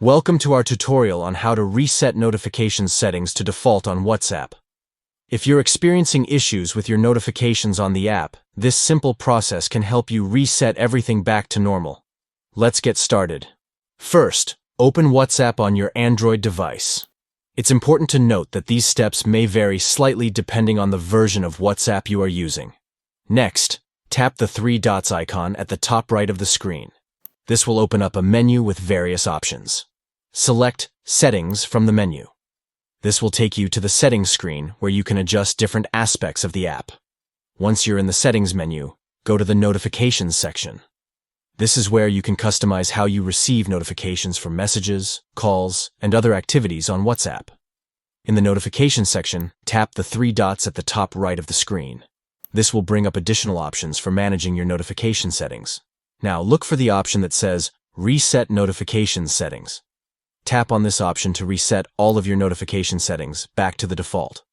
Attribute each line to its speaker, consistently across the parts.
Speaker 1: Welcome to our tutorial on how to reset notifications settings to default on WhatsApp. If you're experiencing issues with your notifications on the app, this simple process can help you reset everything back to normal. Let's get started. First, open WhatsApp on your Android device. It's important to note that these steps may vary slightly depending on the version of WhatsApp you are using. Next, tap the three dots icon at the top right of the screen. This will open up a menu with various options. Select Settings from the menu. This will take you to the Settings screen where you can adjust different aspects of the app. Once you're in the Settings menu, go to the Notifications section. This is where you can customize how you receive notifications from messages, calls, and other activities on WhatsApp. In the Notifications section, tap the three dots at the top right of the screen. This will bring up additional options for managing your notification settings. Now look for the option that says Reset Notifications Settings. Tap on this option to reset all of your notification settings back to the default.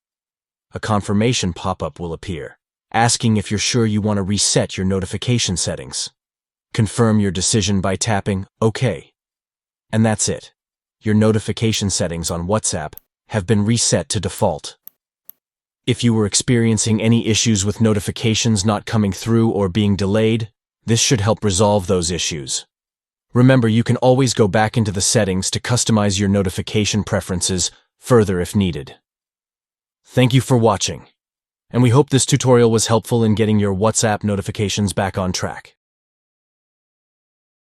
Speaker 1: A confirmation pop-up will appear, asking if you're sure you want to reset your notification settings. Confirm your decision by tapping OK. And that's it. Your notification settings on WhatsApp have been reset to default. If you were experiencing any issues with notifications not coming through or being delayed, this should help resolve those issues. Remember, you can always go back into the settings to customize your notification preferences further if needed. Thank you for watching, and we hope this tutorial was helpful in getting your WhatsApp notifications back on track.